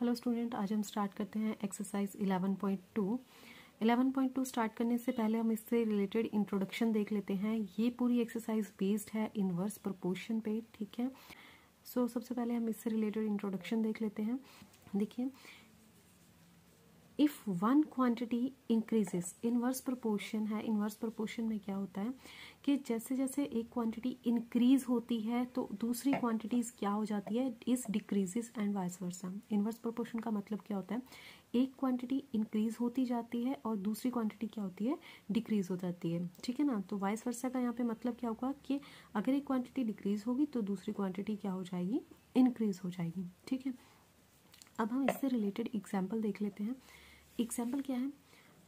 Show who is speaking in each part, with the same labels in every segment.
Speaker 1: Hello student, आज हम start करते हैं एक्सरसाइज 11.2। 11.2 स्टार्ट करने से पहले हम इससे रिलेटेड इंट्रोडक्शन देख लेते हैं। ये पूरी एक्सरसाइज बेस्ड है इनवर्स प्रोपोर्शन पे, ठीक है। सो सबसे पहले हम इससे रिलेटेड इंट्रोडक्शन देख लेते हैं। देखिए, if one quantity increases, inverse proportion है। इनवर्स प्रोपोर्शन में क्या होता है कि जैसे जैसे एक क्वांटिटी इंक्रीज होती है तो दूसरी क्वांटिटीज क्या हो जाती है, is decreases and vice versa. Inverse proportion का मतलब क्या होता है, एक क्वांटिटी इंक्रीज होती जाती है और दूसरी क्वांटिटी क्या होती है, डिक्रीज हो जाती है, ठीक है ना। तो वाइस वर्सा का यहाँ पे मतलब क्या होगा कि अगर एक क्वांटिटी डिक्रीज होगी तो दूसरी क्वांटिटी क्या हो जाएगी, इंक्रीज हो जाएगी, ठीक है। अब हम इससे रिलेटेड एग्जाम्पल देख लेते हैं। एग्जाम्पल क्या है,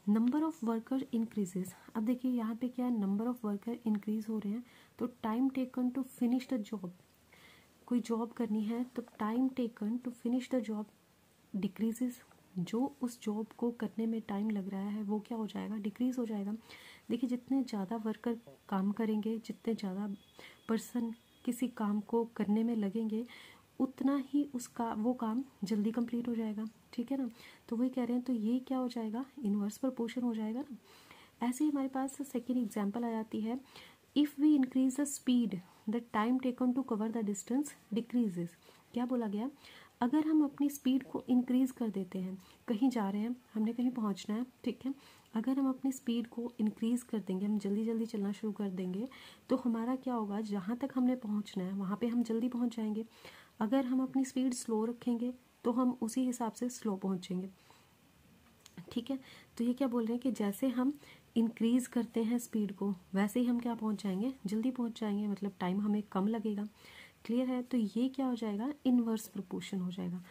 Speaker 1: नंबर ऑफ वर्कर इंक्रीजेज। अब देखिए यहाँ पे क्या है, नंबर ऑफ वर्कर इंक्रीज हो रहे हैं तो time taken to finish the job, कोई जॉब करनी है तो time taken to finish the job decreases. जो उस जॉब को करने में टाइम लग रहा है वो क्या हो जाएगा, डिक्रीज हो जाएगा। देखिए, जितने ज़्यादा वर्कर काम करेंगे, जितने ज़्यादा पर्सन किसी काम को करने में लगेंगे, उतना ही उसका वो काम जल्दी कंप्लीट हो जाएगा, ठीक है ना। तो वही कह रहे हैं, तो ये क्या हो जाएगा, इनवर्स प्रोपोर्शन हो जाएगा ना। ऐसे ही हमारे पास सेकेंड एग्जांपल आ जाती है, if we increase the speed the time taken to cover the distance decreases. क्या बोला गया, अगर हम अपनी स्पीड को इंक्रीज कर देते हैं, कहीं जा रहे हैं, हमने कहीं पहुंचना है, ठीक है, अगर हम अपनी स्पीड को इंक्रीज कर देंगे, हम जल्दी जल्दी चलना शुरू कर देंगे, तो हमारा क्या होगा, जहाँ तक हमने पहुंचना है वहाँ पे हम जल्दी पहुंच जाएंगे। अगर हम अपनी स्पीड स्लो रखेंगे तो हम उसी हिसाब से स्लो पहुंचेंगे, ठीक है। तो ये क्या बोल रहे हैं कि जैसे हम इंक्रीज करते हैं स्पीड को, वैसे ही हम क्या पहुंच जाएंगे, जल्दी पहुंच जाएंगे, मतलब टाइम हमें कम लगेगा। क्लियर है। तो ये क्या हो जाएगा, इनवर्स प्रोपोर्शन हो जाएगा।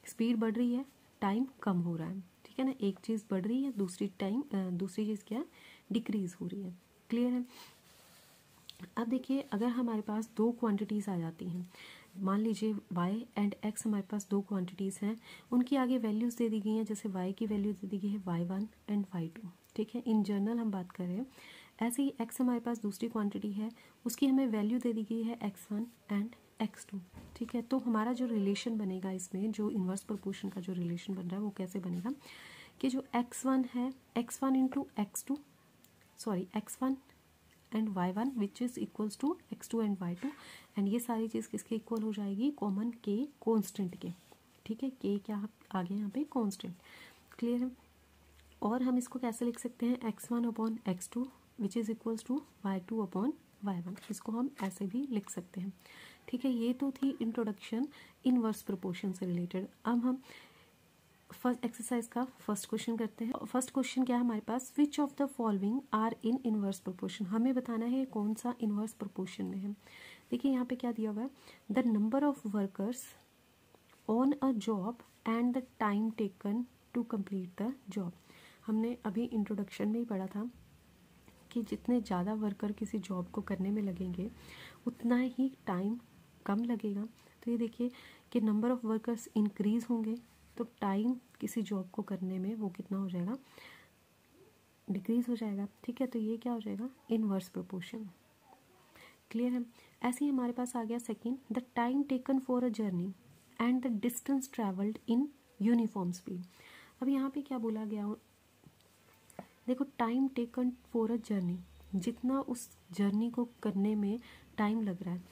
Speaker 1: स्पीड बढ़ रही है, टाइम कम हो रहा है, ठीक है ना। एक चीज़ बढ़ रही है, दूसरी चीज़ क्या है, डिक्रीज हो रही है। क्लियर है। अब देखिए, अगर हमारे पास दो क्वांटिटीज़ आ जाती हैं, मान लीजिए y एंड x हमारे पास दो क्वांटिटीज़ हैं, उनकी आगे वैल्यूज़ दे दी गई हैं, जैसे y की वैल्यू दे दी गई है y1 एंड y2, ठीक है। इन जनरल हम बात कर रहे हैं। ऐसे ही x हमारे पास दूसरी क्वांटिटी है, उसकी हमें वैल्यू दे दी गई है x1 एंड x2, ठीक है। तो हमारा जो रिलेशन बनेगा इसमें, जो इन्वर्स प्रोपोर्शन का जो रिलेशन बन रहा है वो कैसे बनेगा कि जो x1 है, x1 into x2, sorry x1 and y1 which is equals to x2 and y2, and ये सारी चीज़ किसके इक्वल हो जाएगी, कॉमन के कांस्टेंट के, ठीक है। के क्या आ गया यहाँ पे, कांस्टेंट। क्लियर है। और हम इसको कैसे लिख सकते हैं, x1 upon x2 which is equals to y2 upon y1, इसको हम ऐसे भी लिख सकते हैं, ठीक है। ये तो थी इंट्रोडक्शन इनवर्स प्रोपोर्शन से रिलेटेड। अब हम फर्स्ट एक्सरसाइज का फर्स्ट क्वेश्चन करते हैं। फर्स्ट क्वेश्चन क्या है हमारे पास, which of the following are in inverse proportion. हमें बताना है कौन सा इनवर्स प्रोपोर्शन में है। देखिए यहाँ पे क्या दिया हुआ है, the number of workers on a job and the time taken to complete the job. हमने अभी इंट्रोडक्शन में ही पढ़ा था कि जितने ज़्यादा वर्कर किसी जॉब को करने में लगेंगे उतना ही टाइम कम लगेगा। तो ये देखिए कि नंबर ऑफ वर्कर्स इंक्रीज होंगे तो टाइम किसी जॉब को करने में वो कितना हो जाएगा, डिक्रीज हो जाएगा, ठीक है। तो ये क्या हो जाएगा, इनवर्स प्रोपोर्शन। क्लियर है। ऐसे ही हमारे पास आ गया second, the time taken for a journey and the distance travelled in uniform speed. अब यहाँ पे क्या बोला गया, देखो time taken for a journey, जितना उस जर्नी को करने में टाइम लग रहा है,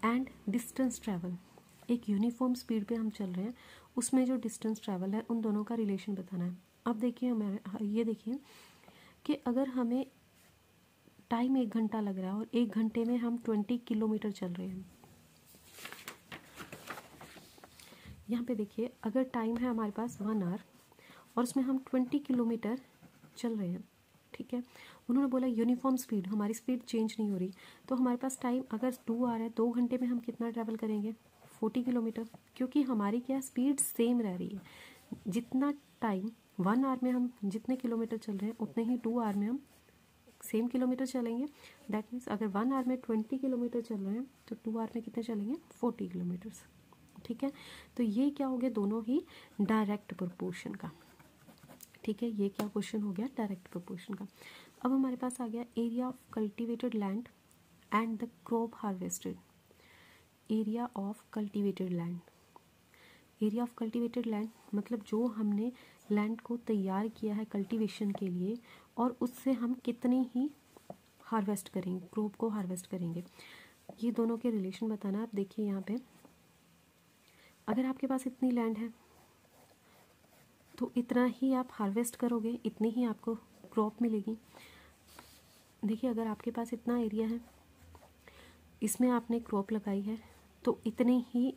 Speaker 1: एंड डिस्टेंस ट्रेवल, एक यूनिफॉर्म स्पीड पे हम चल रहे हैं, उसमें जो डिस्टेंस ट्रैवल है उन दोनों का रिलेशन बताना है। अब देखिए हमारे ये देखिए कि अगर हमें टाइम 1 घंटा लग रहा है और 1 घंटे में हम 20 किलोमीटर चल रहे हैं, यहाँ पे देखिए अगर टाइम है हमारे पास 1 आवर और उसमें हम 20 किलोमीटर चल रहे हैं, ठीक है। उन्होंने बोला यूनिफॉर्म स्पीड, हमारी स्पीड चेंज नहीं हो रही, तो हमारे पास टाइम अगर 2 आवर है, 2 घंटे में हम कितना ट्रैवल करेंगे, 40 किलोमीटर, क्योंकि हमारी क्या स्पीड सेम रह रही है। जितना टाइम 1 आवर में हम जितने किलोमीटर चल रहे हैं उतने ही 2 आवर में हम सेम किलोमीटर चलेंगे। दैट मीन्स अगर 1 आवर में 20 किलोमीटर चल रहे हैं तो 2 आवर में कितने चलेंगे, 40 किलोमीटर्स, ठीक है। तो ये क्या हो गया, दोनों ही डायरेक्ट प्रोपोर्शन का, ठीक है। ये क्या क्वेश्चन हो गया, डायरेक्ट प्रोपोर्शन का। अब हमारे पास आ गया area of cultivated land and the crop harvested. Area of cultivated land, area of cultivated land मतलब जो हमने लैंड को तैयार किया है कल्टीवेशन के लिए, और उससे हम कितनी ही हार्वेस्ट करेंगे, क्रॉप को हार्वेस्ट करेंगे, ये दोनों के रिलेशन बताना। आप देखिए यहाँ पे अगर आपके पास इतनी लैंड है तो इतना ही आप हार्वेस्ट करोगे, इतनी ही आपको क्रॉप मिलेगी। देखिए अगर आपके पास इतना एरिया है, इसमें आपने क्रॉप लगाई है, तो इतनी ही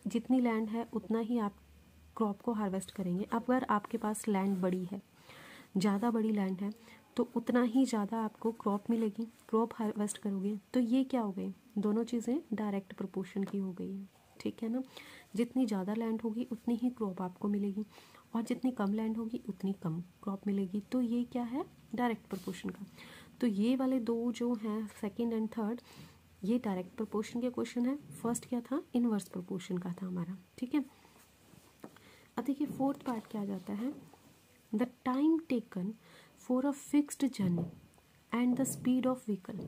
Speaker 1: जितनी लैंड है उतना ही आप क्रॉप को हार्वेस्ट करेंगे। अगर आपके पास लैंड बड़ी है, ज़्यादा बड़ी लैंड है, तो उतना ही ज़्यादा आपको क्रॉप मिलेगी, क्रॉप हार्वेस्ट करोगे। तो ये क्या हो गई, दोनों चीज़ें डायरेक्ट प्रोपोर्शन की हो गई है, ठीक है ना। जितनी ज़्यादा लैंड होगी उतनी ही क्रॉप आपको मिलेगी, और जितनी कम लैंड होगी उतनी कम क्रॉप मिलेगी। तो ये क्या है, डायरेक्ट प्रोपोर्शन का। तो ये वाले दो जो हैं सेकेंड एंड थर्ड, ये डायरेक्ट प्रोपोर्शन के क्वेश्चन है। फर्स्ट क्या था, इनवर्स प्रोपोर्शन का था हमारा, ठीक है। अब देखिए फोर्थ पार्ट क्या आ जाता है, the time taken for a fixed journey and the speed of vehicle.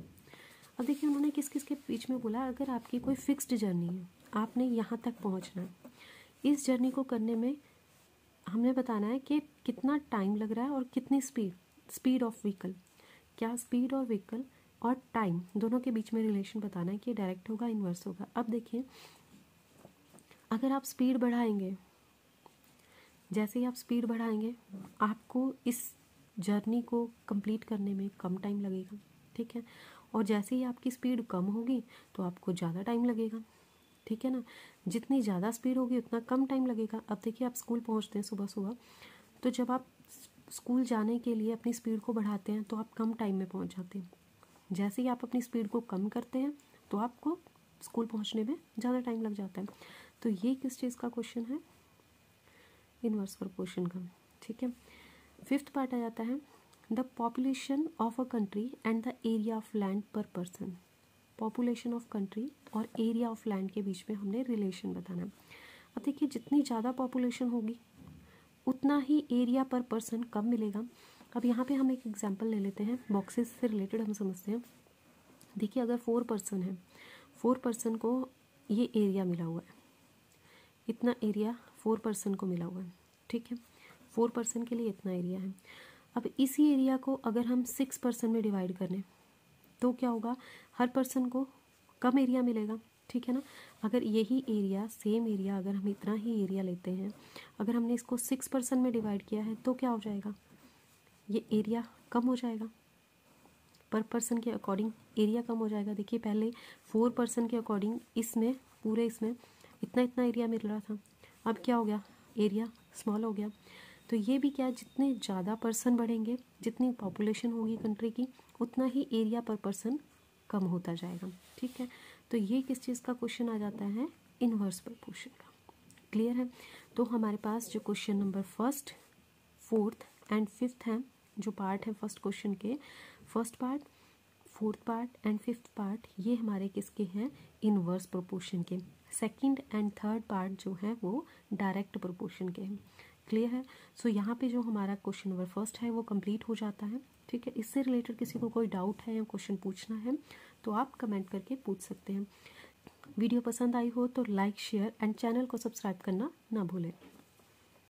Speaker 1: अब देखिए उन्होंने किस किस के बीच में बोला, अगर आपकी कोई फिक्स्ड जर्नी है, आपने यहाँ तक पहुँचना है, इस जर्नी को करने में हमने बताना है कि कितना टाइम लग रहा है और कितनी स्पीड ऑफ व्हीकल, क्या स्पीड और व्हीकल और टाइम दोनों के बीच में रिलेशन बताना है कि डायरेक्ट होगा इन्वर्स होगा। अब देखिए अगर आप स्पीड बढ़ाएंगे, जैसे ही आप स्पीड बढ़ाएंगे आपको इस जर्नी को कंप्लीट करने में कम टाइम लगेगा, ठीक है। और जैसे ही आपकी स्पीड कम होगी तो आपको ज़्यादा टाइम लगेगा, ठीक है ना। जितनी ज़्यादा स्पीड होगी उतना कम टाइम लगेगा। अब देखिए आप स्कूल पहुंचते हैं सुबह सुबह, तो जब आप स्कूल जाने के लिए अपनी स्पीड को बढ़ाते हैं तो आप कम टाइम में पहुंच जाते हैं। जैसे ही आप अपनी स्पीड को कम करते हैं तो आपको स्कूल पहुंचने में ज़्यादा टाइम लग जाता है। तो ये किस चीज़ का क्वेश्चन है, इनवर्स प्रोपोर्शन का, ठीक है। फिफ्थ पार्ट आ जाता है, the population of a country and the area of land पर पर्सन। पॉपुलेशन ऑफ कंट्री और एरिया ऑफ लैंड के बीच में हमने रिलेशन बताना। अब देखिए जितनी ज़्यादा पॉपुलेशन होगी उतना ही एरिया पर पर्सन कम मिलेगा। अब यहाँ पे हम एक एग्जांपल ले लेते हैं, बॉक्सेस से रिलेटेड हम समझते हैं। देखिए अगर 4 पर्सन है, 4 पर्सन को ये एरिया मिला हुआ है, इतना एरिया 4 पर्सन को मिला हुआ है, ठीक है। 4 पर्सन के लिए इतना एरिया है। अब इसी एरिया को अगर हम 6 पर्सन में डिवाइड करें तो क्या होगा, हर पर्सन को कम एरिया मिलेगा, ठीक है ना। अगर यही एरिया, सेम एरिया, अगर हम इतना ही एरिया लेते हैं, अगर हमने इसको 6 पर्सन में डिवाइड किया है तो क्या हो जाएगा, ये एरिया कम हो जाएगा, पर पर्सन के अकॉर्डिंग एरिया कम हो जाएगा। देखिए पहले 4 पर्सन के अकॉर्डिंग इसमें पूरे इसमें इतना इतना एरिया मिल रहा था, अब क्या हो गया, एरिया स्मॉल हो गया। तो ये भी क्या, जितने ज़्यादा पर्सन बढ़ेंगे, जितनी पॉपुलेशन होगी कंट्री की, उतना ही एरिया पर पर्सन कम होता जाएगा, ठीक है। तो ये किस चीज़ का क्वेश्चन आ जाता है, इनवर्स प्रोपोर्शन का। क्लियर है। तो हमारे पास जो question number first, fourth and fifth हैं, जो पार्ट है फर्स्ट क्वेश्चन के, first part, fourth part and fifth part, ये हमारे किसके हैं, इनवर्स प्रोपोर्शन के। सेकंड एंड थर्ड पार्ट जो है वो डायरेक्ट प्रोपोर्शन के हैं। क्लियर है। सो यहाँ पे जो हमारा क्वेश्चन नंबर फर्स्ट है वो कंप्लीट हो जाता है, ठीक है। इससे रिलेटेड किसी को कोई डाउट है या क्वेश्चन पूछना है तो आप कमेंट करके पूछ सकते हैं। वीडियो पसंद आई हो तो लाइक, शेयर एंड चैनल को सब्सक्राइब करना ना भूलें।